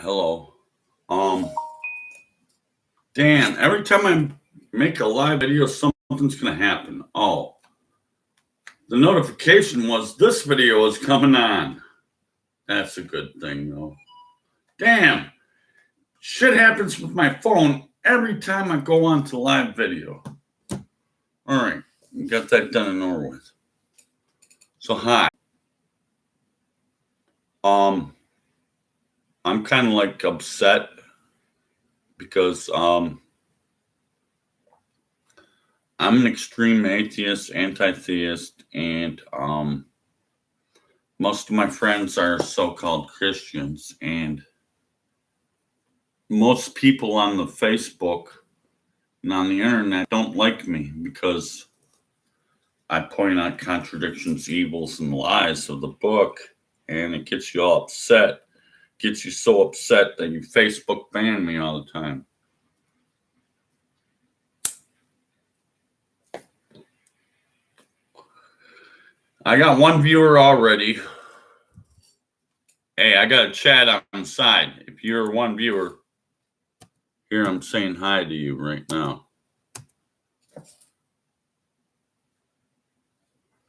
Hello. Um, Dan, every time I make a live video, something's going to happen. Oh, the notification was this video is coming on. That's a good thing, though. Damn. Shit happens with my phone every time I go on to live video. All right. Got that done and over with. So, hi. I'm kind of like upset because I'm an extreme atheist, anti-theist, and most of my friends are so-called Christians, and most people on the Facebook and on the internet don't like me because I point out contradictions, evils, and lies of the book, and it gets you all upset. Gets you so upset that you Facebook ban me all the time. I got one viewer already. Hey, I got a chat on the side. If you're one viewer, here I'm saying hi to you right now.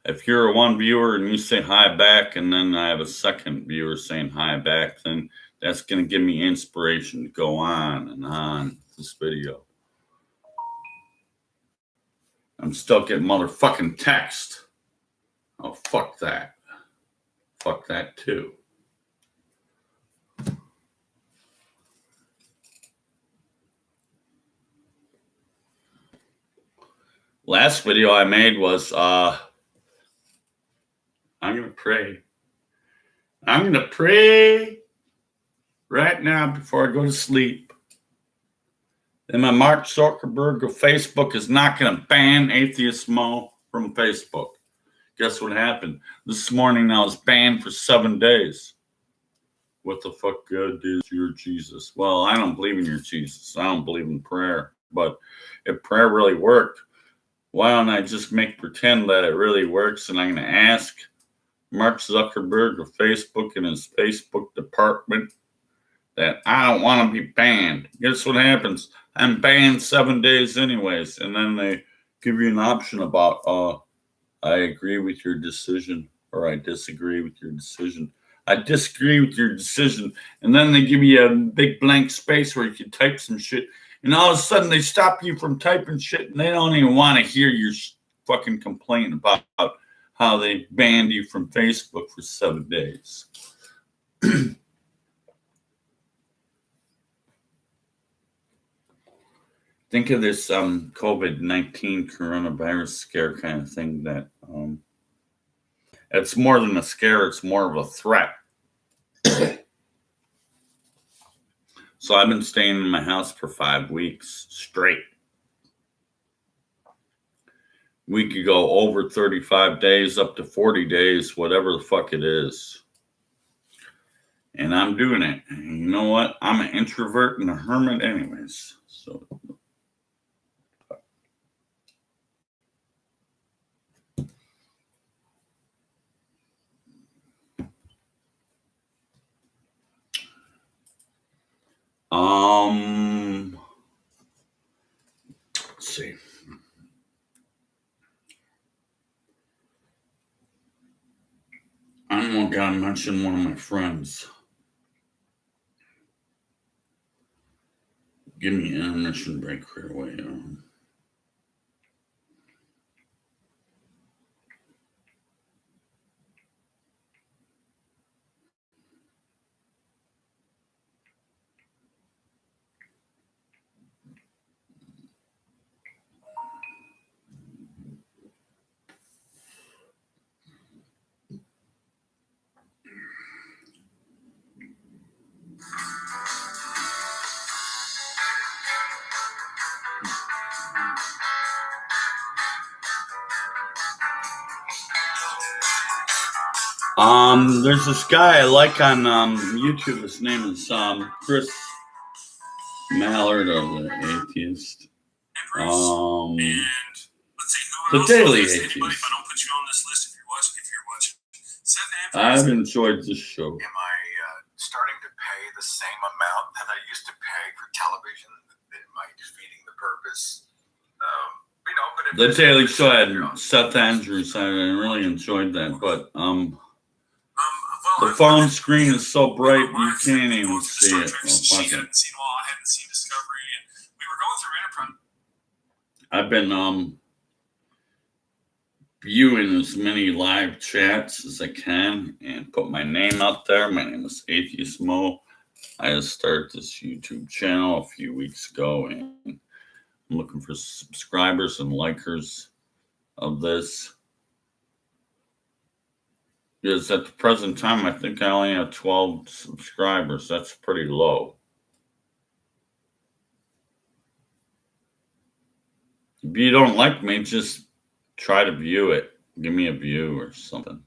If you're a one viewer and you say hi back, and then I have a second viewer saying hi back, then that's going to give me inspiration to go on and on this video. I'm still getting motherfucking text. Oh, fuck that. Fuck that too. Last video I made was I'm going to pray. I'm going to pray right now before I go to sleep. And my Mark Zuckerberg of Facebook is not going to ban Atheist Mo from Facebook. Guess what happened? This morning I was banned for 7 days. What the fuck good is your Jesus? Well, I don't believe in your Jesus. I don't believe in prayer. But if prayer really worked, why don't I just pretend that it really works, and I'm going to ask Mark Zuckerberg of Facebook and his Facebook department that I don't want to be banned. Guess what happens? I'm banned 7 days anyways, and then they give you an option about I agree with your decision, or I disagree with your decision. I disagree with your decision, and then they give you a big blank space where you can type some shit, and all of a sudden they stop you from typing shit, and they don't even want to hear your fucking complaint about how they banned you from Facebook for 7 days. Think of this COVID-19 coronavirus scare kind of thing that it's more than a scare, it's more of a threat. So I've been staying in my house for 5 weeks straight. We could go over 35 days, up to 40 days, whatever the fuck it is. And I'm doing it. And you know what? I'm an introvert and a hermit anyways. So let's see. I'm gonna mention one of my friends. Give me an intermission break right away. There's this guy I like on YouTube. His name is Chris Mallard of the Atheist. The Daily Atheist. I've enjoyed this show. Am I starting to pay the same amount that I used to pay for television. It might be defeating the purpose. But the Daily Show had Seth Andrews. I really enjoyed that, but the phone screen is so bright you can't even see it. She hadn't seen them all. I hadn't seen Discovery, and we were going through Enterprise. I've been viewing as many live chats as I can and put my name out there. My name is Atheist Mo. I just started this YouTube channel a few weeks ago, and I'm looking for subscribers and likers of this. Because at the present time, I think I only have 12 subscribers. That's pretty low. If you don't like me, just try to view it. Give me a view or something.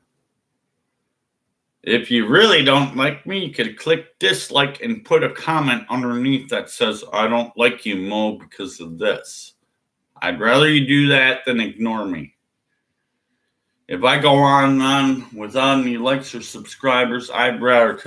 If you really don't like me, you could click dislike and put a comment underneath that says, I don't like you, Mo, because of this. I'd rather you do that than ignore me. If I go on without any likes or subscribers, I'd rather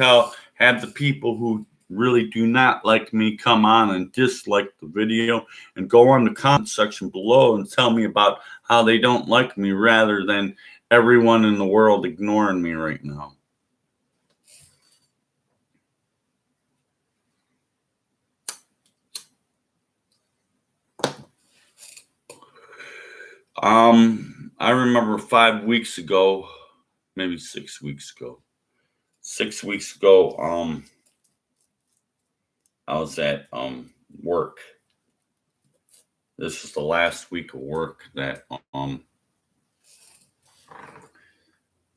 have the people who really do not like me come on and dislike the video and go on the comment section below and tell me about how they don't like me rather than everyone in the world ignoring me right now. I remember 5 weeks ago, maybe 6 weeks ago. 6 weeks ago, I was at work. This is the last week of work that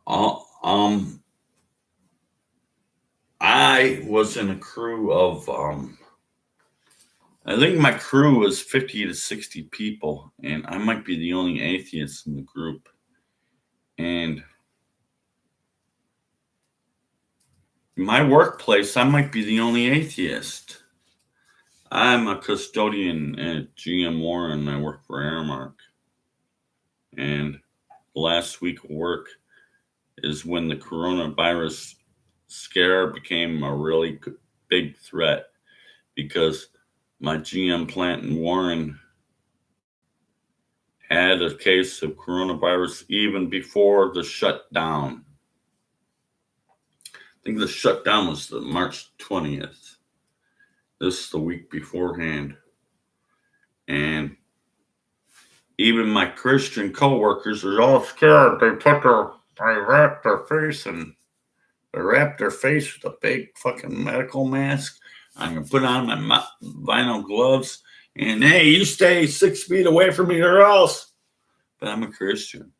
I was in a crew of I think my crew was 50 to 60 people, and I might be the only atheist in the group. And in my workplace, I might be the only atheist. I'm a custodian at GM Warren. I work for Aramark. And the last week of work is when the coronavirus scare became a really big threat, because my GM plant in Warren had a case of coronavirus even before the shutdown. I think the shutdown was the March 20th. This is the week beforehand. And even my Christian coworkers are all scared. They wrap their face with a big fucking medical mask. I'm going to put on my vinyl gloves. And hey, you stay 6 feet away from me or else. But I'm a Christian.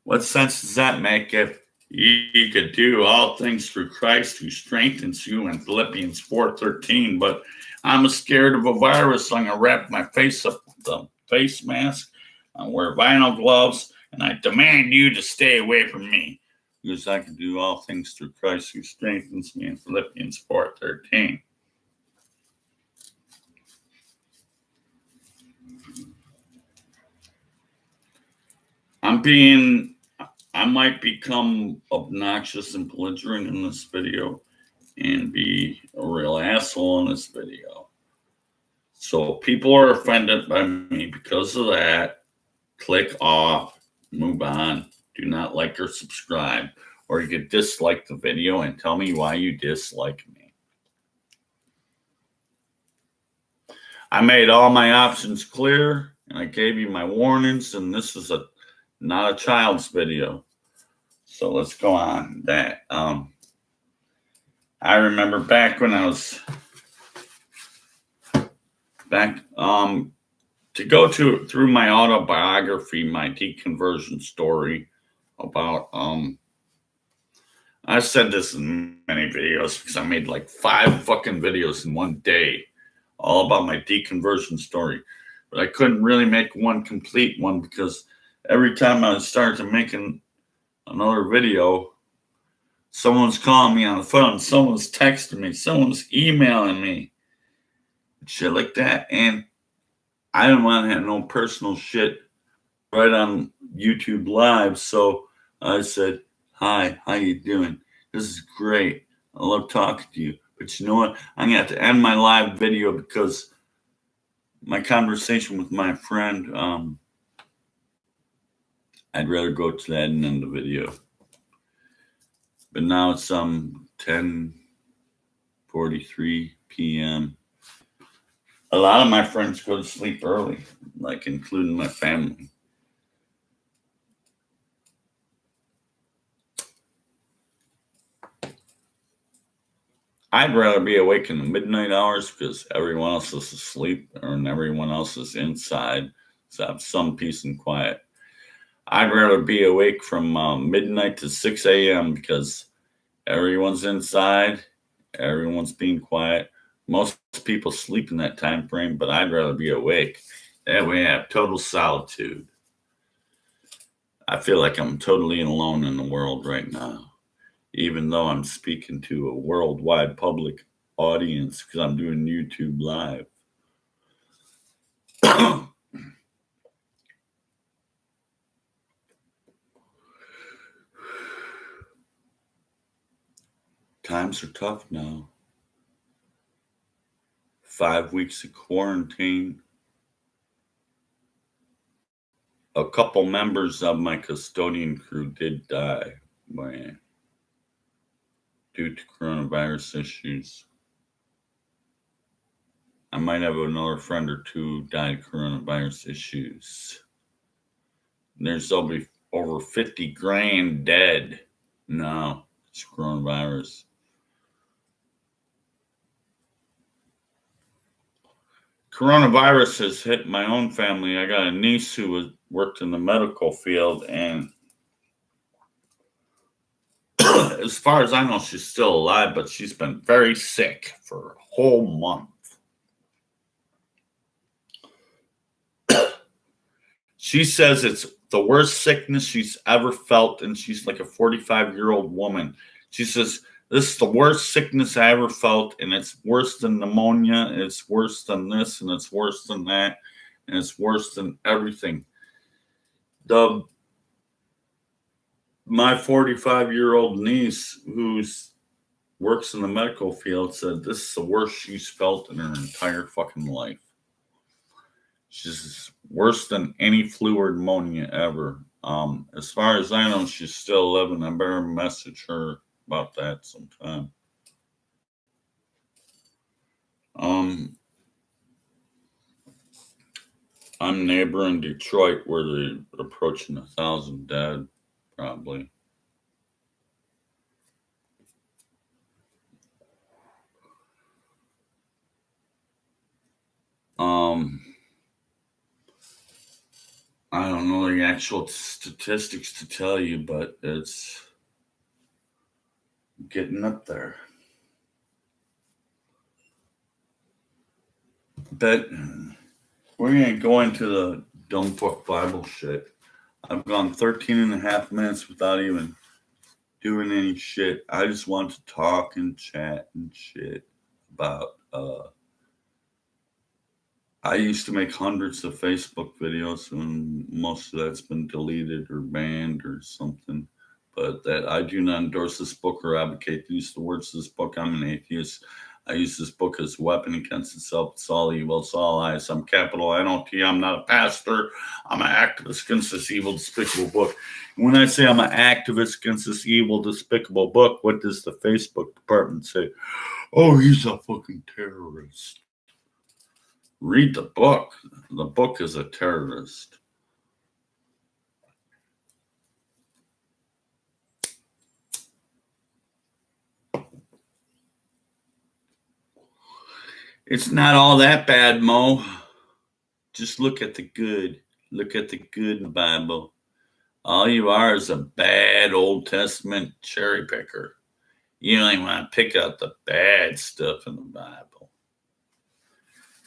What sense does that make if you could do all things through Christ who strengthens you in Philippians 4:13? But I'm scared of a virus, so I'm going to wrap my face up with a face mask. I wear vinyl gloves, and I demand you to stay away from me, because I can do all things through Christ who strengthens me in Philippians 4:13. I might become obnoxious and belligerent in this video and be a real asshole in this video. So if people are offended by me because of that, click off, move on. Do not like or subscribe, or you could dislike the video and tell me why you dislike me. I made all my options clear, and I gave you my warnings, and this is not a child's video. So let's go on that. I remember back when I was to go through my autobiography, my deconversion story about I said this in many videos because I made like 5 fucking videos in one day all about my deconversion story, but I couldn't really make one complete one because every time I started making another video, someone's calling me on the phone, someone's texting me, someone's emailing me, shit like that. And I didn't want to have no personal shit right on YouTube Live. So I said, Hi, how you doing? This is great. I love talking to you. But you know what? I'm gonna have to end my live video because my conversation with my friend, I'd rather go to that and end the video. But now it's 10:43 p.m. A lot of my friends go to sleep early, like including my family. I'd rather be awake in the midnight hours because everyone else is asleep and everyone else is inside. So I have some peace and quiet. I'd rather be awake from midnight to 6 a.m. because everyone's inside, everyone's being quiet. Most people sleep in that time frame, but I'd rather be awake. That way I have total solitude. I feel like I'm totally alone in the world right now, even though I'm speaking to a worldwide public audience because I'm doing YouTube Live. Times are tough now. 5 weeks of quarantine. A couple members of my custodian crew did die due to coronavirus issues. I might have another friend or two died of coronavirus issues. There's over 50 grand dead now. It's coronavirus. Coronavirus has hit my own family. I got a niece who worked in the medical field, and as far as I know, she's still alive, but she's been very sick for a whole month. She says it's the worst sickness she's ever felt, and she's like a 45-year-old woman. She says, this is the worst sickness I ever felt, and it's worse than pneumonia, and it's worse than this, and it's worse than that, and it's worse than everything. My 45-year-old niece, who works in the medical field, said this is the worst she's felt in her entire fucking life. She's worse than any flu or pneumonia ever. As far as I know, she's still living. I better message her about that sometime. I'm neighboring Detroit where they're approaching 1,000 dead, probably. I don't know the actual statistics to tell you, but it's getting up there. But we're going to go into the dumb fuck Bible shit. I've gone 13 and a half minutes without even doing any shit. I just want to talk and chat and shit about, I used to make hundreds of Facebook videos and most of that's been deleted or banned or something. But that I do not endorse this book or advocate the use of the words of this book. I'm an atheist. I use this book as a weapon against itself. It's all evil. It's all lies. I'm capital I-N-O-T. I'm not a pastor. I'm an activist against this evil, despicable book. And when I say I'm an activist against this evil, despicable book, what does the Facebook department say? Oh, he's a fucking terrorist. Read the book. The book is a terrorist. It's not all that bad, Mo. Just look at the good. Look at the good in the Bible. All you are is a bad Old Testament cherry picker. You only want to pick out the bad stuff in the Bible.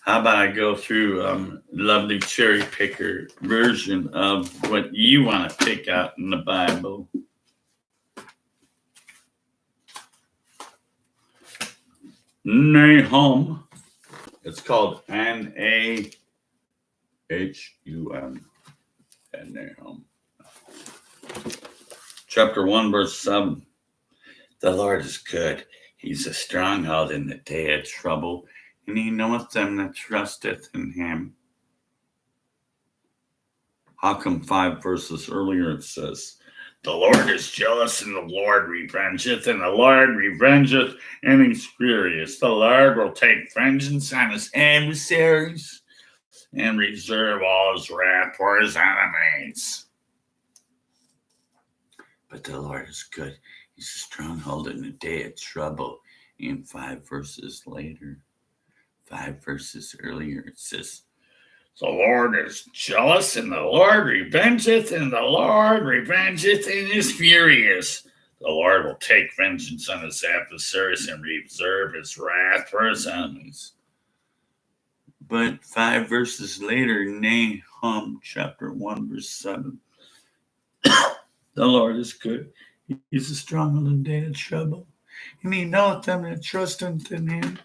How about I go through lovely cherry picker version of what you want to pick out in the Bible? Nahum. It's called Nahum. Nahum. chapter 1, verse 7. The Lord is good. He's a stronghold in the day of trouble, and he knoweth them that trusteth in him. How come 5 verses earlier it says, the Lord is jealous, and the Lord revengeth, and the Lord revengeth, and he's furious. The Lord will take vengeance on his adversaries and reserve all his wrath for his enemies. But the Lord is good. He's a stronghold in the day of trouble. And 5 verses later, 5 verses earlier, it says, the Lord is jealous, and the Lord revengeth, and the Lord revengeth, and is furious. The Lord will take vengeance on his adversaries and reserve his wrath for his enemies. But 5 verses later, Nahum chapter 1, verse 7. The Lord is good. He's a stronghold in the day of trouble, and he knoweth them that trust in him.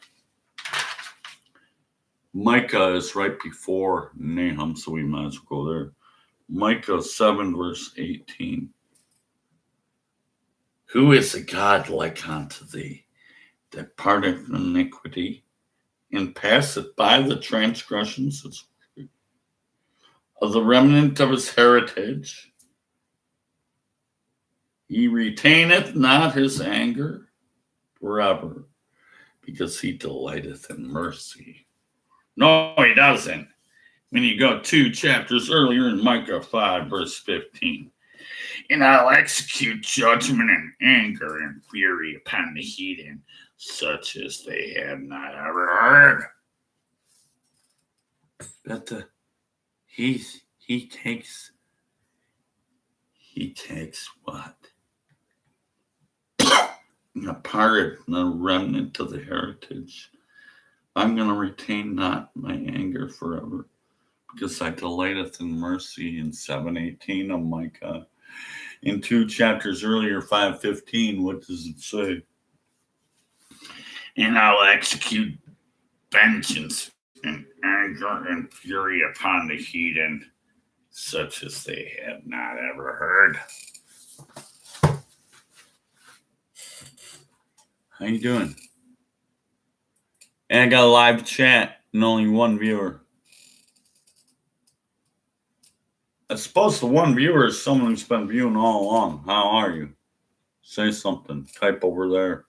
Micah is right before Nahum, so we might as well go there. Micah 7, verse 18. Who is a God like unto thee, that pardoneth iniquity, and passeth by the transgressions of the remnant of his heritage? He retaineth not his anger forever, because he delighteth in mercy. No, he doesn't. When you go 2 chapters earlier in Micah 5, verse 15. And I'll execute judgment and anger and fury upon the heathen, such as they have not ever heard. But he takes what? A part of the remnant of the heritage. I'm going to retain not my anger forever, because I delighteth in mercy, in 7:18 of Micah. In 2 chapters earlier, 5:15, what does it say? And I'll execute vengeance and anger and fury upon the heathen, such as they have not ever heard. How you doing? And I got a live chat and only 1 viewer. I suppose the 1 viewer is someone who's been viewing all along. How are you? Say something. Type over there.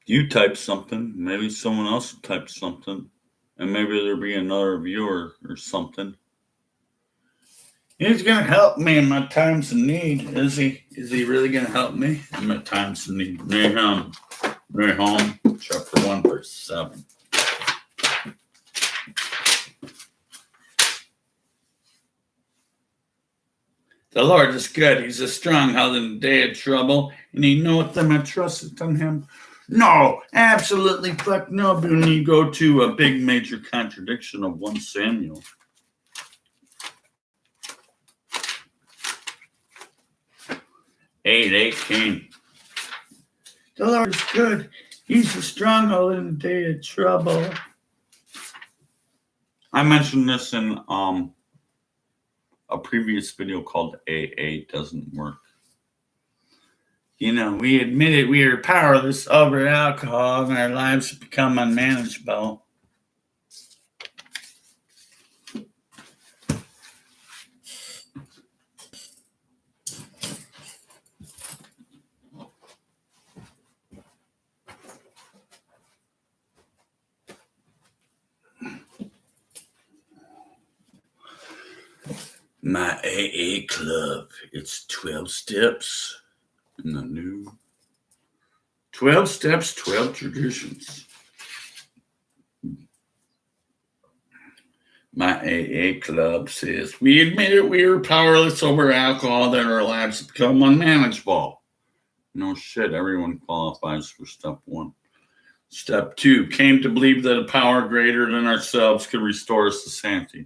You type something. Maybe someone else will type something. And maybe there'll be another viewer or something. He's going to help me in my times of need. Is he? Is he really going to help me in my times of need? Nahum chapter 1, verse 7. The Lord is good. He's a stronghold in the day of trouble, and he knoweth them that trusteth in him. No, absolutely fuck no. But when you go to a big major contradiction of 1 Samuel, 8:18. The Lord is good. He's a stronghold in the day of trouble. I mentioned this in a previous video called AA Doesn't Work. You know, we admitted we are powerless over alcohol and our lives have become unmanageable. My AA club, it's 12 steps in the new 12 steps, 12 traditions. My AA club says, we admitted we were powerless over alcohol, that our lives have become unmanageable. No shit, everyone qualifies for step 1. Step 2, came to believe that a power greater than ourselves could restore us to sanity.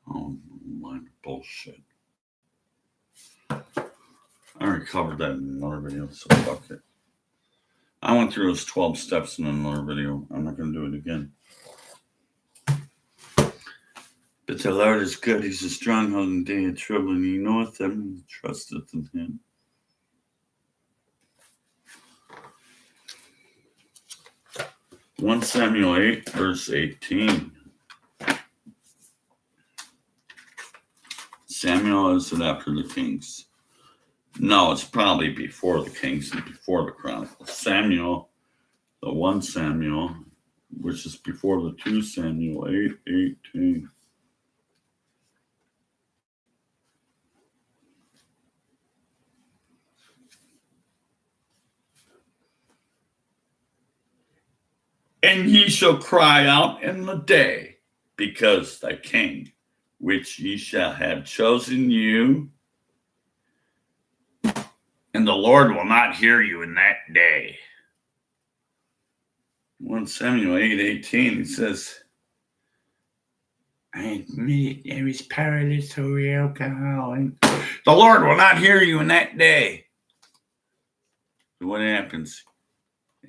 Oh, my bullshit. I already covered that in another video, so fuck it. I went through those 12 steps in another video. I'm not going to do it again. But the Lord is good. He's a stronghold in day of trouble, and he knoweth them and trusteth in him. One Samuel 8, verse 18. Samuel, is it after the kings? No, it's probably before the kings and before the chronicles. Samuel, the 1 Samuel, which is before the 2 Samuel, 8:18. And ye shall cry out in the day, because thy king, which ye shall have chosen you, and the Lord will not hear you in that day. 1 Samuel 8:18, it says, I admit there is powerless over alcohol, and the Lord will not hear you in that day. So what happens?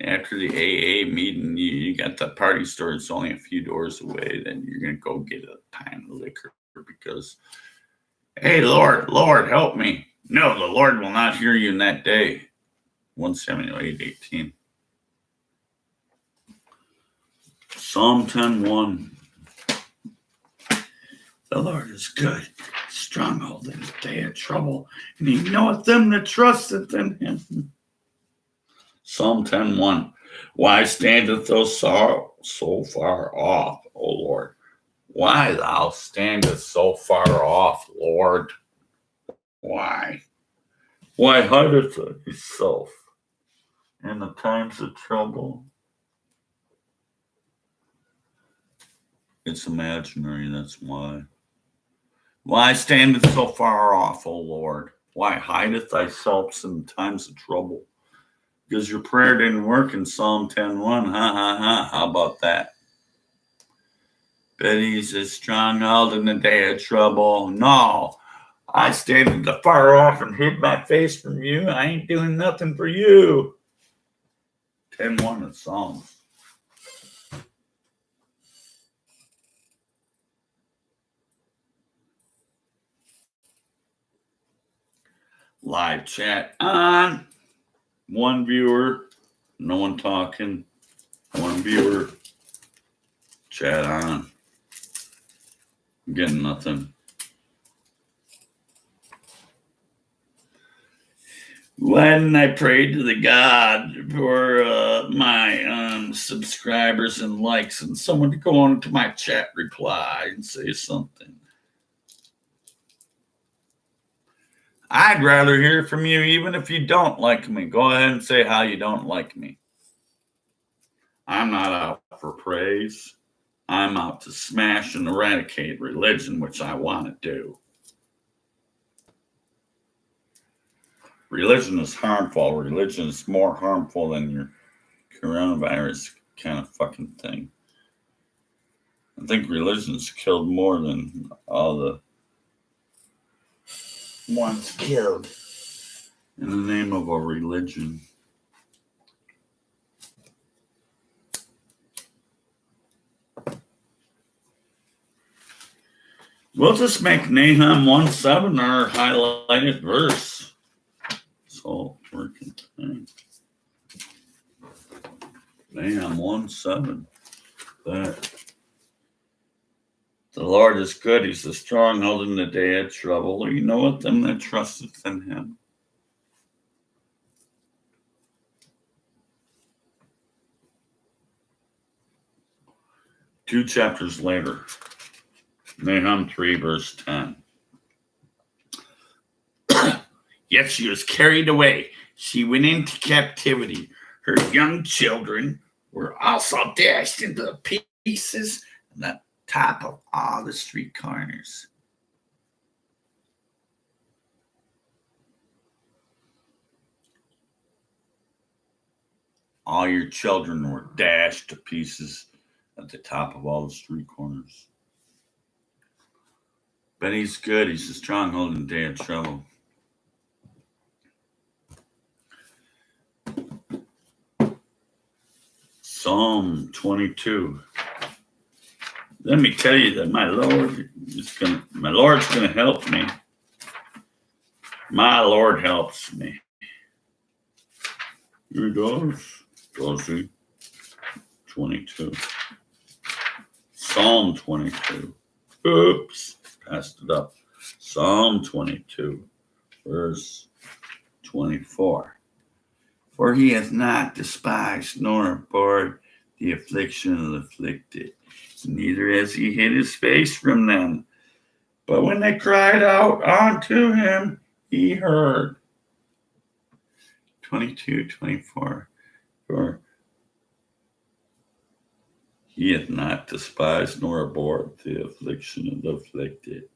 After the AA meeting, you got the party store, it's only a few doors away, then you're going to go get a pint of liquor because, hey, Lord, help me. No, the Lord will not hear you in that day. 1 Samuel 8:18. Psalm 10:1. The Lord is good, stronghold in the day of trouble, and he knoweth them that trusteth in him. Psalm 10:1. Why standeth thou so far off, O Lord? Why thou standest so far off, Lord? Why? Why hideth thyself in the times of trouble? It's imaginary, that's why. Why standeth so far off, O Lord? Why hideth thyself in times of trouble? Because your prayer didn't work in Psalm 10:1. How about that? But he's a stronghold in the day of trouble. No, I stayed the far off and hid my face from you. I ain't doing nothing for you. 10:1 of Psalms. Live chat on. One viewer, no one talking. One viewer, chat on. I'm getting nothing. When I prayed to the God for my subscribers and likes, and someone to go on to my chat reply and say something. I'd rather hear from you even if you don't like me. Go ahead and say how you don't like me. I'm not out for praise. I'm out to smash and eradicate religion, which I want to do. Religion is harmful. Religion is more harmful than your coronavirus kind of fucking thing. I think religion's killed more than all the ones killed in the name of a religion. We'll just make Nahum 1:7 our highlighted verse. It's all working thing. Nahum 1:7. That the Lord is good. He's a stronghold in the day of trouble. You know what? Them that trusteth in him. Two chapters later, Nahum 3, verse 10. Yet she was carried away. She went into captivity. Her young children were also dashed into pieces on the top of all the street corners. All your children were dashed to pieces at the top of all the street corners. But he's good. He's a stronghold in the day of trouble. Psalm 22. Let me tell you that my Lord's gonna help me. My Lord helps me. Here he goes. Goes he? 22. Psalm 22. Oops. Passed it up. Psalm 22, verse 24. For he hath not despised nor abhorred the affliction of the afflicted, neither has he hid his face from them. But when they cried out unto him, he heard. 22, 24. For he hath not despised nor abhorred the affliction of the afflicted,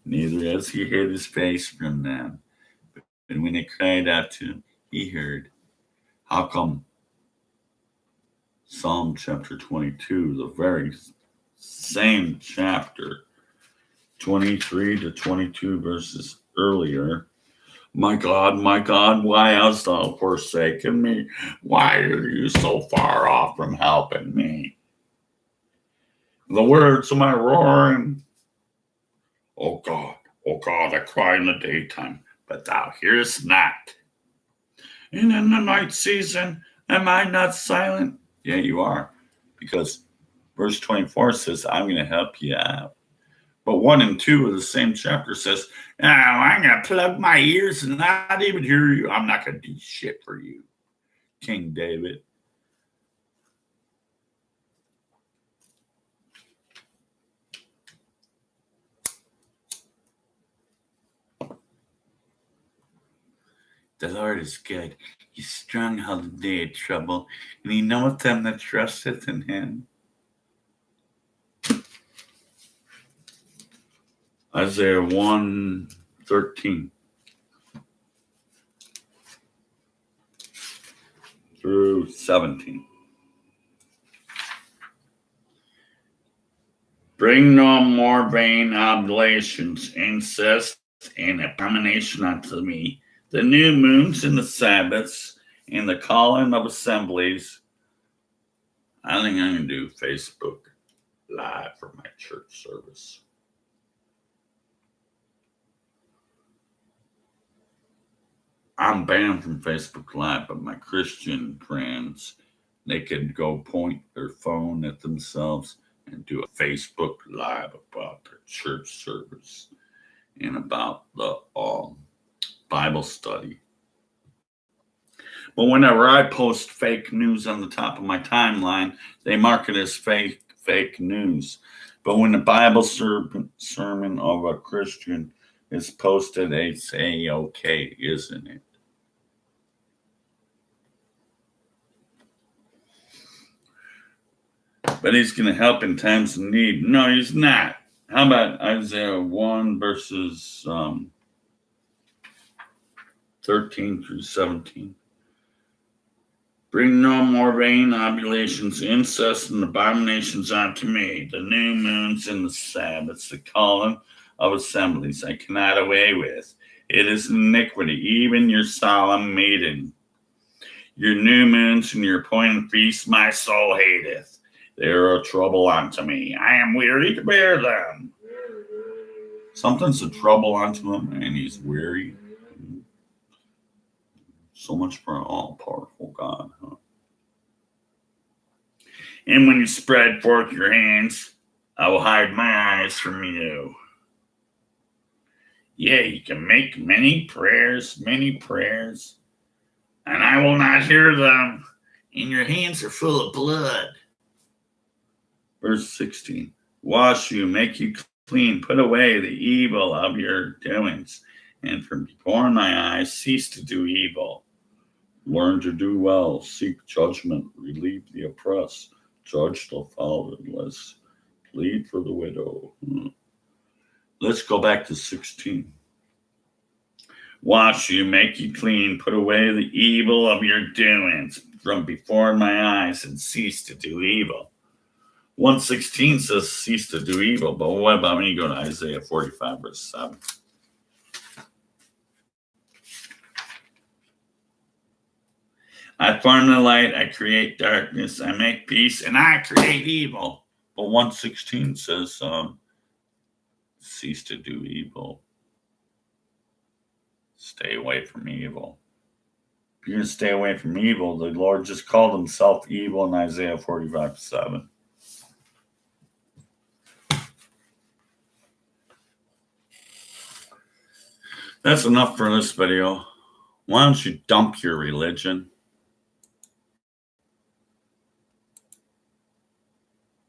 neither has he hid his face from them. And when they cried out to him, he heard. How come Psalm chapter 22, the very same chapter, 23 to 22 verses earlier, my God, why hast thou forsaken me? Why are you so far off from helping me? The words of my roaring, O God, I cry in the daytime, but thou hearest not. And in the night season, am I not silent? Yeah, you are. Because verse 24 says, I'm going to help you out. But 1 and 2 of the same chapter says, oh, I'm going to plug my ears and not even hear you. I'm not going to do shit for you, King David. The Lord is good. He's strong all the day of trouble, and he knoweth them that trusteth in him. Isaiah 1:13 through 17. Bring no more vain oblations, incest, and abomination unto me. The new moons and the Sabbaths and the calling of assemblies. I think I'm going to do Facebook Live for my church service. I'm banned from Facebook Live, but my Christian friends, they can go point their phone at themselves and do a Facebook Live about their church service and about the Bible study. But whenever I post fake news on the top of my timeline, they mark it as fake news. But when the Bible sermon of a Christian is posted, they say, okay, isn't it? But he's going to help in times of need. No, he's not. How about Isaiah 1 verses 13 through 17. Bring no more vain oblations, incest, and abominations unto me, the new moons and the Sabbaths, the calling of assemblies I cannot away with. It is iniquity, even your solemn meeting. Your new moons and your appointed feasts my soul hateth. They are a trouble unto me. I am weary to bear them. Something's a trouble unto him, and he's weary. So much for an all-powerful God, huh? And when you spread forth your hands, I will hide my eyes from you. Yeah, you can make many prayers, and I will not hear them, and your hands are full of blood. Verse 16, wash you, make you clean, put away the evil of your doings, and from before my eyes cease to do evil. Learn to do well, seek judgment, relieve the oppressed, judge the fatherless, plead for the widow. Let's go back to 16. Wash you, make you clean, put away the evil of your doings from before my eyes, and cease to do evil. 1:16 says cease to do evil, but what about when you go to Isaiah 45, verse 7? I form the light, I create darkness, I make peace, and I create evil. But 116 says, cease to do evil. Stay away from evil. If you're going to stay away from evil, the Lord just called himself evil in Isaiah 45:7. That's enough for this video. Why don't you dump your religion?